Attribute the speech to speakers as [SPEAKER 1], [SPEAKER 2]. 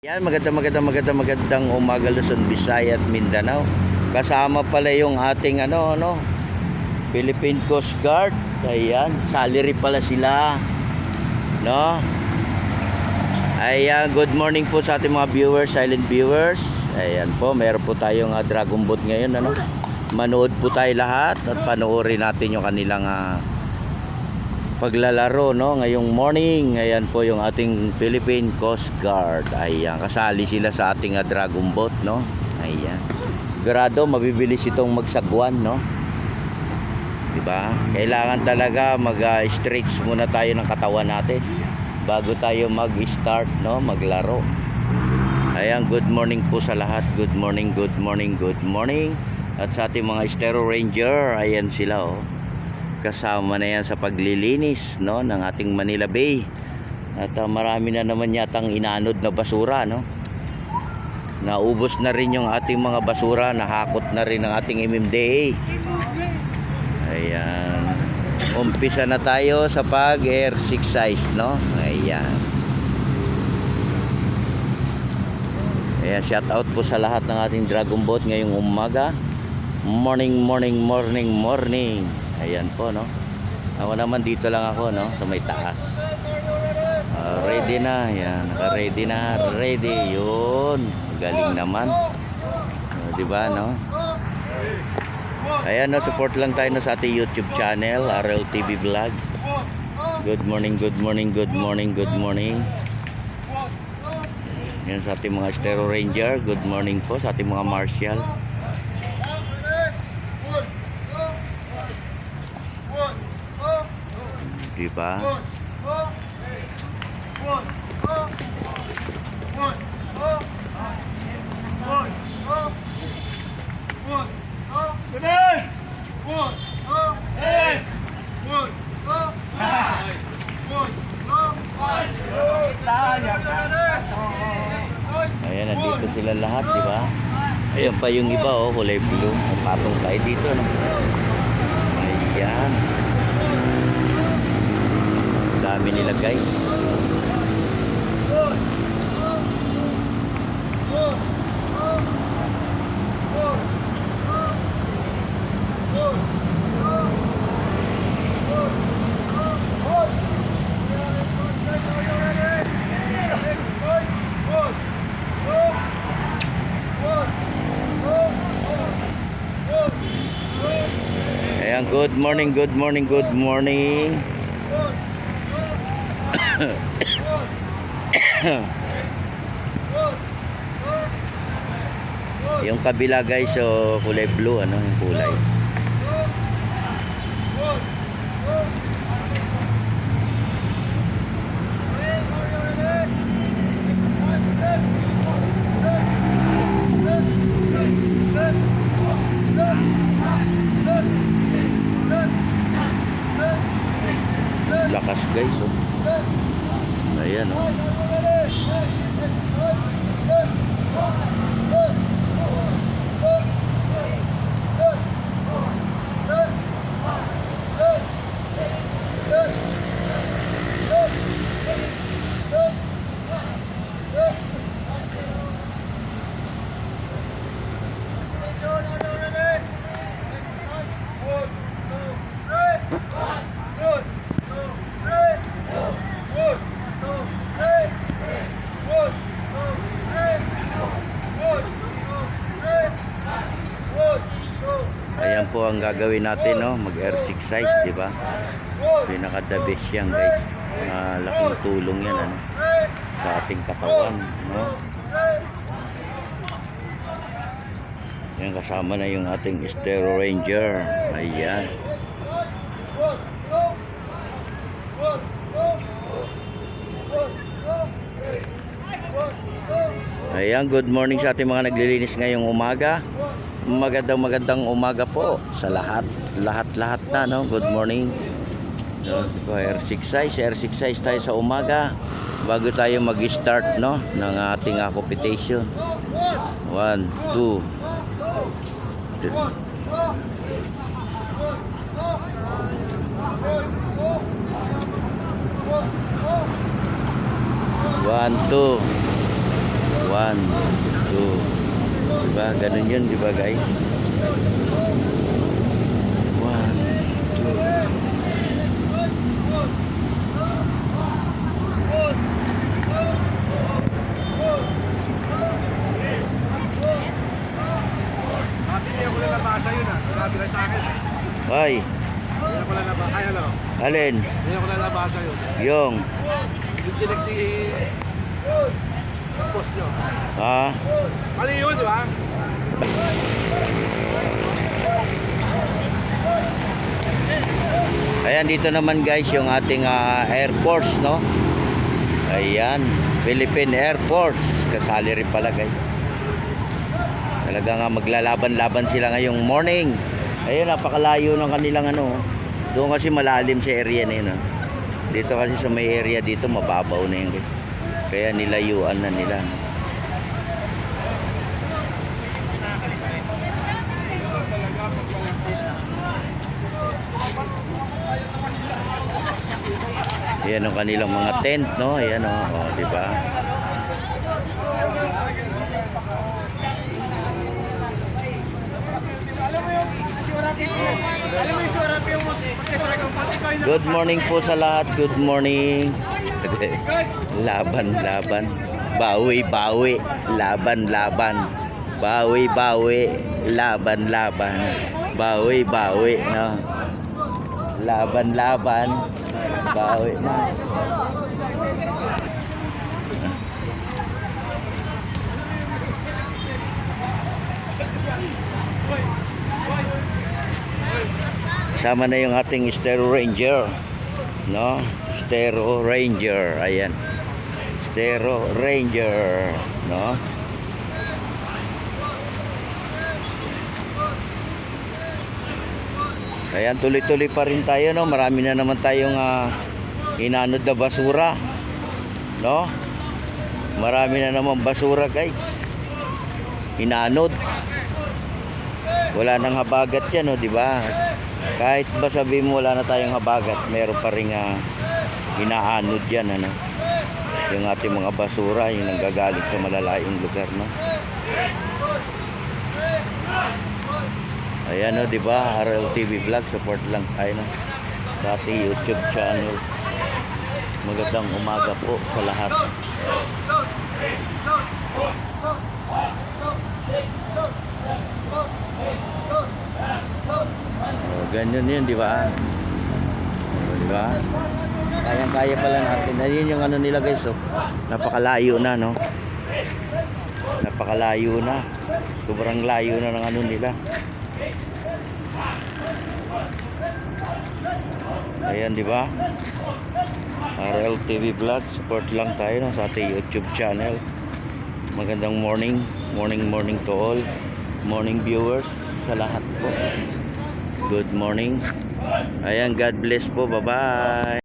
[SPEAKER 1] Yan, magandang umaga Luzon, Visayas at Mindanao. Kasama pala yung ating Philippine Coast Guard. Ayan, salary pala sila. No? Ayan, good morning po sa ating mga viewers, silent viewers. Ayan po, meron po tayong Dragon Boat ngayon, Manood po tayo lahat at panoorin natin yung kanilang paglalaro ngayong morning. Ayan po yung ating Philippine Coast Guard. Ayan, kasali sila sa ating Dragon Boat, Ayan. Grado mabibilis itong magsagwan, Diba? Kailangan talaga mag-stretch muna tayo ng katawan natin bago tayo mag-start, maglaro. Ayan, good morning po sa lahat. Good morning, good morning, good morning. At sa ating mga Estero Ranger, ayan sila, kasama na yan sa paglilinis ng ating Manila Bay. At marami na naman yatang inanod na basura, Naubos na rin yung ating mga basura, nahakot na rin ang ating MMDA. Ayan. Umpisa na tayo sa pag-exercise, Ayan. Ayan, shout out po sa lahat ng ating Dragon Boat ngayong umaga. Morning. Ayan po, Ako naman dito lang ako, sa may taas. Ready na, ayan. Naka-ready na, ready. Yun. Galing naman. Diba, Ayan, support lang tayo sa ating YouTube channel, RLTV Vlog. Good morning. Yan sa ating mga Estero Ranger. Good morning po sa ating mga Martial. Diba? Ayan, nandito sila lahat, diba? Ayan pa yung iba, kulay blue. Patong tayo dito, Ayan. Dami nila, guys. Ayan, good morning. Yung kabila, guys, kulay blue, yung kulay. Lakas, guys, Ayan, Ayan po ang gagawin natin, mag-exercise, diba? Pinaka-the best yan, guys. Laking tulong yan, sa ating katawan, Yan, kasama na yung ating Estero Ranger. Ayan. Ayan, good morning sa ating mga naglilinis ngayong umaga. Magandang umaga po sa lahat na, good morning. Exercise tayo sa umaga bago tayo mag-start, ng ating competition. 1, 2, 3. 1, 2. 1, 2. Diba? Ganun yun, diba guys? 1, 2.
[SPEAKER 2] Hindi ko lang nabasa yun Sabi lang sa akin
[SPEAKER 1] Ay,
[SPEAKER 2] Hindi ko lang nabasa. Ay ano?
[SPEAKER 1] alin?
[SPEAKER 2] Hindi ko lang nabasa yun.
[SPEAKER 1] Yung.
[SPEAKER 2] Yung tinig si... post nyo.
[SPEAKER 1] Ha?
[SPEAKER 2] Mali yun, di ba?
[SPEAKER 1] Ayan, dito naman guys yung ating Air Force, no? Ayan, Philippine Air Force. Kasali rin pala guys. Talaga nga maglalaban-laban sila ngayong morning. Ayun, napakalayo ng kanilang ano. Doon kasi malalim sa area na yun. Dito kasi sa may area dito mababaw na yun guys. Kaya nilayuan na nila. Ayan ang kanilang mga tent, no? Ayan o, di ba? Good morning po sa lahat. Good morning. Laban, laban. Bawi, bawi. Laban, laban. Bawi, bawi. Laban, laban. Bawi, bawi. No? Laban, laban. Bawi na. Sama na yung ating Stero Ranger, no? Stero Ranger, ayan. Stero Ranger, no? Ayan, tuloy-tuloy pa rin tayo, no? Marami na naman tayong inanod na basura, no? Marami na naman basura, guys. Inanod. Wala nang habagat yan, no? Diba? Kahit ba sabihin mo wala na tayong habagat, meron pa rin inaanod yan, ano? Yung ating mga basura, yung nanggagaling sa malalayong lugar, no? Ayan, no, diba? RLTV Vlog, support lang tayo, no? Sa ating YouTube channel. Magandang umaga po sa lahat. Ganyan yun, di ba? Di ba? Kayang-kaya pala natin. Ayun yung ano nila guys, oh. Napakalayo na, no? Napakalayo na. Sobrang layo na ng ano nila. Ayan, di ba? RLTV Vlog, support lang tayo, no, sa ating YouTube channel. Magandang morning to all. Morning viewers sa lahat po. Good morning. Ayan, God bless po. Bye-bye.